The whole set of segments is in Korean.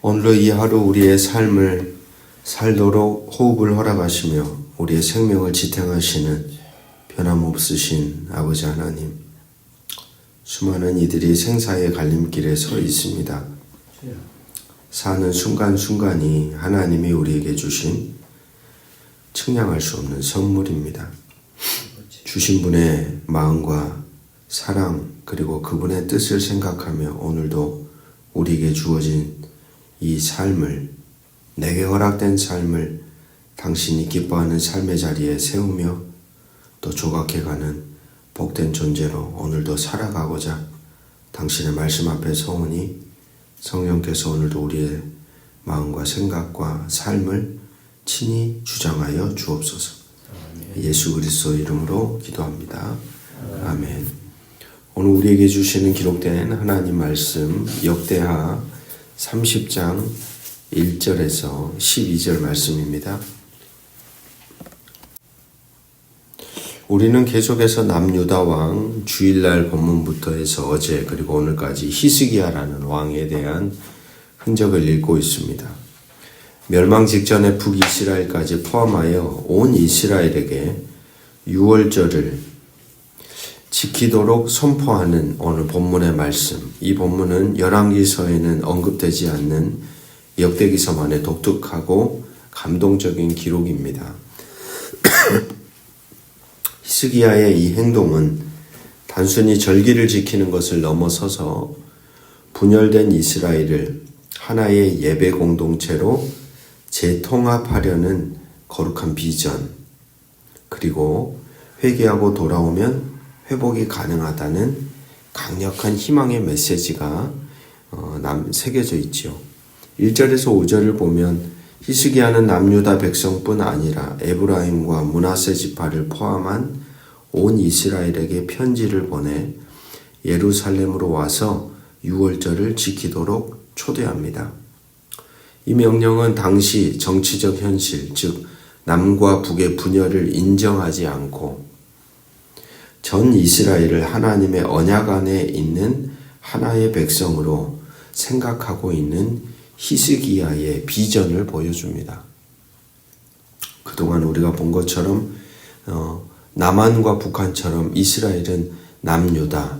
오늘도 이 하루 우리의 삶을 살도록 호흡을 허락하시며 우리의 생명을 지탱하시는 변함없으신 아버지 하나님, 수많은 이들이 생사의 갈림길에 서 있습니다. 사는 순간순간이 하나님이 우리에게 주신 측량할 수 없는 선물입니다. 주신 분의 마음과 사랑 그리고 그분의 뜻을 생각하며 오늘도 우리에게 주어진 이 삶을, 내게 허락된 삶을 당신이 기뻐하는 삶의 자리에 세우며 또 조각해가는 복된 존재로 오늘도 살아가고자 당신의 말씀 앞에 서오니 성령께서 오늘도 우리의 마음과 생각과 삶을 친히 주장하여 주옵소서. 예수 그리스도 이름으로 기도합니다. 아멘. 오늘 우리에게 주시는 기록된 하나님 말씀 역대하 30장 1절에서 12절 말씀입니다. 우리는 계속해서 남유다 왕 주일날 본문부터 해서 어제 그리고 오늘까지 히스기야라는 왕에 대한 흔적을 읽고 있습니다. 멸망 직전에 북이스라엘까지 포함하여 온 이스라엘에게 유월절을 지키도록 선포하는 오늘 본문의 말씀. 이 본문은 열왕기서에는 언급되지 않는 역대기서만의 독특하고 감동적인 기록입니다. 히스기야의 이 행동은 단순히 절기를 지키는 것을 넘어서서 분열된 이스라엘을 하나의 예배 공동체로 재통합하려는 거룩한 비전, 그리고 회개하고 돌아오면 회복이 가능하다는 강력한 희망의 메시지가 새겨져 있죠. 1절에서 5절을 보면 히스기야는 남유다 백성뿐 아니라 에브라임과 므낫세 지파를 포함한 온 이스라엘에게 편지를 보내 예루살렘으로 와서 유월절을 지키도록 초대합니다. 이 명령은 당시 정치적 현실, 즉 남과 북의 분열을 인정하지 않고 전 이스라엘을 하나님의 언약 안에 있는 하나의 백성으로 생각하고 있는 히스기야의 비전을 보여줍니다. 그동안 우리가 본 것처럼 남한과 북한처럼 이스라엘은 남유다,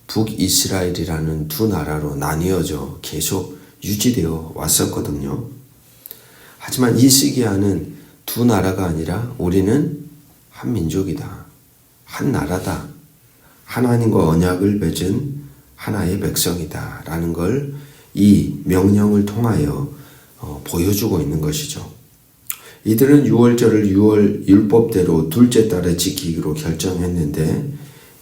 북이스라엘이라는 두 나라로 나뉘어져 계속 유지되어 왔었거든요. 하지만 히스기야는 두 나라가 아니라 우리는 한 민족이다, 한 나라다, 하나님과 언약을 맺은 하나의 백성이다 라는 걸 이 명령을 통하여 보여주고 있는 것이죠. 이들은 유월절을 유월 율법대로 둘째 달에 지키기로 결정했는데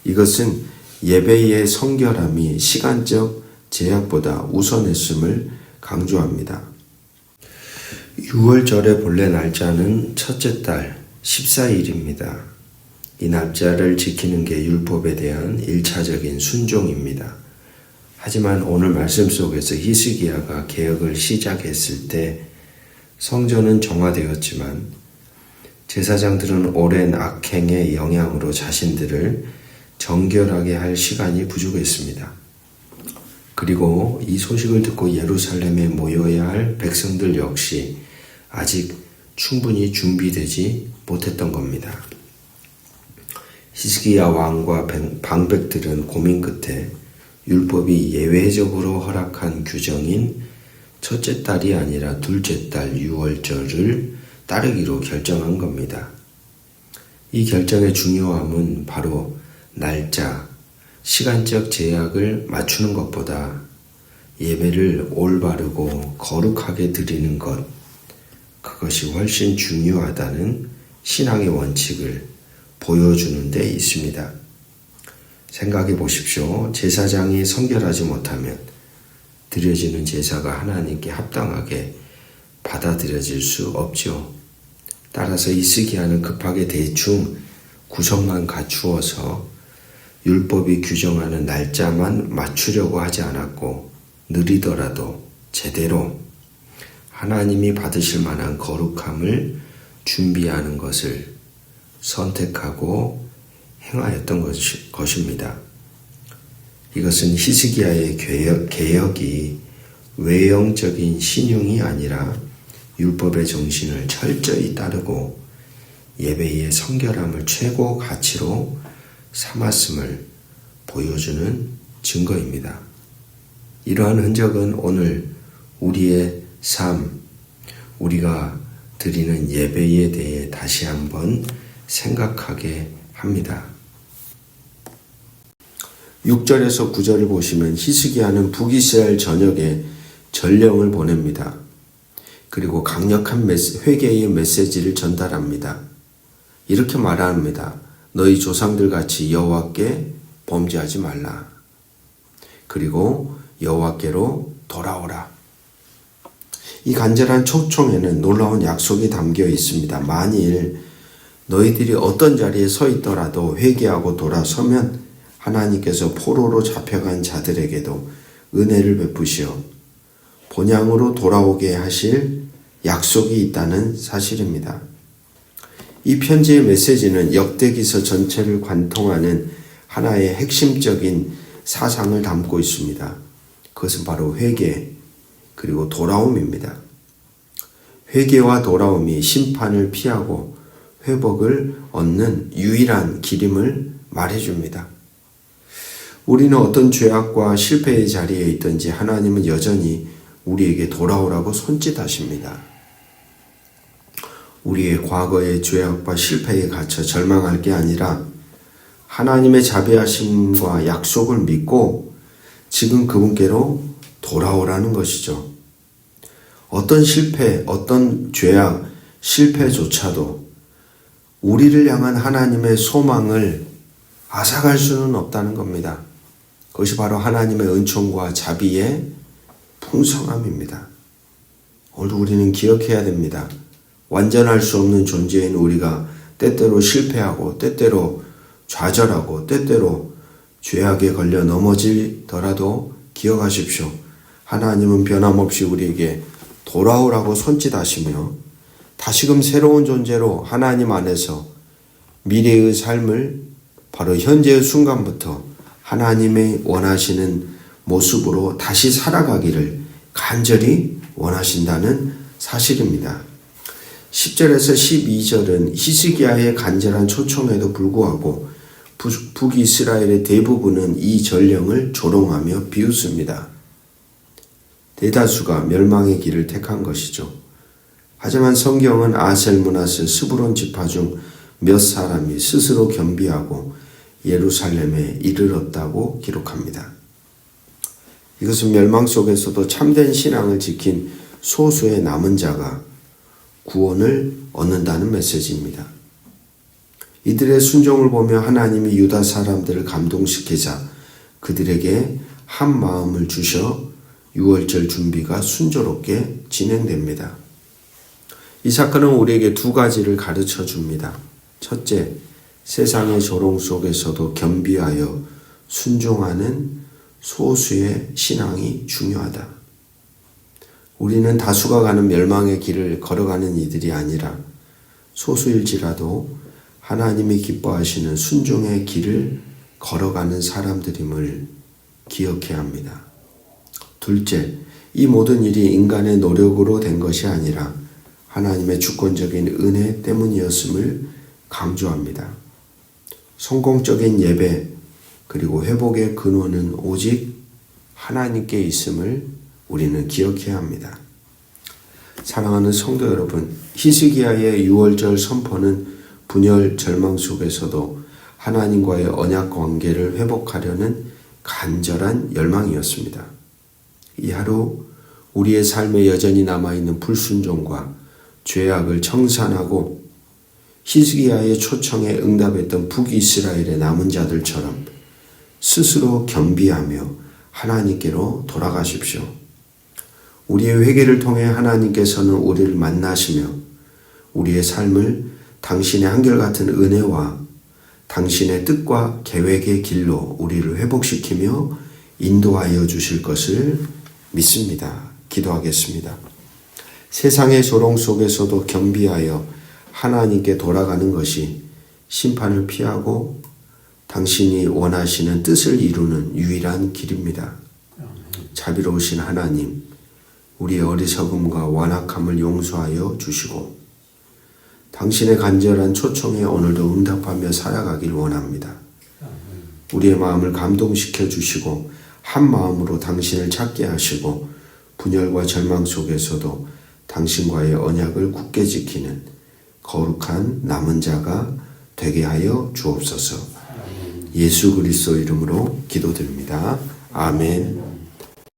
이것은 예배의 성결함이 시간적 제약보다 우선했음을 강조합니다. 유월절의 본래 날짜는 첫째 달 14일입니다. 이 날짜를 지키는 게 율법에 대한 1차적인 순종입니다. 하지만 오늘 말씀 속에서 히스기야가 개혁을 시작했을 때 성전은 정화되었지만 제사장들은 오랜 악행의 영향으로 자신들을 정결하게 할 시간이 부족했습니다. 그리고 이 소식을 듣고 예루살렘에 모여야 할 백성들 역시 아직 충분히 준비되지 못했던 겁니다. 히스기야 왕과 방백들은 고민 끝에 율법이 예외적으로 허락한 규정인 첫째 달이 아니라 둘째 달 유월절을 따르기로 결정한 겁니다. 이 결정의 중요함은 바로 날짜, 시간적 제약을 맞추는 것보다 예배를 올바르고 거룩하게 드리는 것, 그것이 훨씬 중요하다는 신앙의 원칙을 보여주는 데 있습니다. 생각해 보십시오. 제사장이 성결하지 못하면 드려지는 제사가 하나님께 합당하게 받아들여질 수 없죠. 따라서 히스기야는 급하게 대충 구성만 갖추어서 율법이 규정하는 날짜만 맞추려고 하지 않았고 느리더라도 제대로 하나님이 받으실 만한 거룩함을 준비하는 것을 선택하고 행하였던 것입니다. 이것은 히스기야의 개혁이 외형적인 신용이 아니라 율법의 정신을 철저히 따르고 예배의 성결함을 최고 가치로 삼았음을 보여주는 증거입니다. 이러한 흔적은 오늘 우리의 삶, 우리가 드리는 예배에 대해 다시 한번 생각하게 합니다. 6절에서 9절을 보시면 히스기야는 북이스라엘 전역에 전령을 보냅니다. 그리고 강력한 회개의 메시지를 전달합니다. 이렇게 말합니다. 너희 조상들 같이 여호와께 범죄하지 말라. 그리고 여호와께로 돌아오라. 이 간절한 초청에는 놀라운 약속이 담겨 있습니다. 만일 너희들이 어떤 자리에 서 있더라도 회개하고 돌아서면 하나님께서 포로로 잡혀간 자들에게도 은혜를 베푸시어 본향으로 돌아오게 하실 약속이 있다는 사실입니다. 이 편지의 메시지는 역대기서 전체를 관통하는 하나의 핵심적인 사상을 담고 있습니다. 그것은 바로 회개 그리고 돌아옴입니다. 회개와 돌아옴이 심판을 피하고 회복을 얻는 유일한 길임을 말해줍니다. 우리는 어떤 죄악과 실패의 자리에 있든지 하나님은 여전히 우리에게 돌아오라고 손짓하십니다. 우리의 과거의 죄악과 실패에 갇혀 절망할 게 아니라 하나님의 자비하심과 약속을 믿고 지금 그분께로 돌아오라는 것이죠. 어떤 실패, 어떤 죄악, 실패조차도 우리를 향한 하나님의 소망을 앗아갈 수는 없다는 겁니다. 그것이 바로 하나님의 은총과 자비의 풍성함입니다. 오늘 우리는 기억해야 됩니다. 완전할 수 없는 존재인 우리가 때때로 실패하고 때때로 좌절하고 때때로 죄악에 걸려 넘어지더라도 기억하십시오. 하나님은 변함없이 우리에게 돌아오라고 손짓하시며 다시금 새로운 존재로 하나님 안에서 미래의 삶을 바로 현재의 순간부터 하나님의 원하시는 모습으로 다시 살아가기를 간절히 원하신다는 사실입니다. 10절에서 12절은 히스기야의 간절한 초청에도 불구하고 북이스라엘의 대부분은 이 전령을 조롱하며 비웃습니다. 대다수가 멸망의 길을 택한 것이죠. 하지만 성경은 아셀, 므낫세, 스브론 지파 중 몇 사람이 스스로 겸비하고 예루살렘에 이르렀다고 기록합니다. 이것은 멸망 속에서도 참된 신앙을 지킨 소수의 남은 자가 구원을 얻는다는 메시지입니다. 이들의 순종을 보며 하나님이 유다 사람들을 감동시키자 그들에게 한 마음을 주셔 유월절 준비가 순조롭게 진행됩니다. 이 사건은 우리에게 두 가지를 가르쳐 줍니다. 첫째, 세상의 조롱 속에서도 겸비하여 순종하는 소수의 신앙이 중요하다. 우리는 다수가 가는 멸망의 길을 걸어가는 이들이 아니라 소수일지라도 하나님이 기뻐하시는 순종의 길을 걸어가는 사람들임을 기억해야 합니다. 둘째, 이 모든 일이 인간의 노력으로 된 것이 아니라 하나님의 주권적인 은혜 때문이었음을 강조합니다. 성공적인 예배 그리고 회복의 근원은 오직 하나님께 있음을 우리는 기억해야 합니다. 사랑하는 성도 여러분, 히스기야의 유월절 선포는 분열 절망 속에서도 하나님과의 언약 관계를 회복하려는 간절한 열망이었습니다. 이 하루 우리의 삶에 여전히 남아있는 불순종과 죄악을 청산하고 히스기야의 초청에 응답했던 북이스라엘의 남은 자들처럼 스스로 겸비하며 하나님께로 돌아가십시오. 우리의 회개를 통해 하나님께서는 우리를 만나시며 우리의 삶을 당신의 한결같은 은혜와 당신의 뜻과 계획의 길로 우리를 회복시키며 인도하여 주실 것을 믿습니다. 기도하겠습니다. 세상의 조롱 속에서도 겸비하여 하나님께 돌아가는 것이 심판을 피하고 당신이 원하시는 뜻을 이루는 유일한 길입니다. 자비로우신 하나님, 우리의 어리석음과 완악함을 용서하여 주시고 당신의 간절한 초청에 오늘도 응답하며 살아가길 원합니다. 우리의 마음을 감동시켜 주시고 한 마음으로 당신을 찾게 하시고 분열과 절망 속에서도 당신과의 언약을 굳게 지키는 거룩한 남은 자가 되게 하여 주옵소서. 예수 그리스도 이름으로 기도드립니다. 아멘.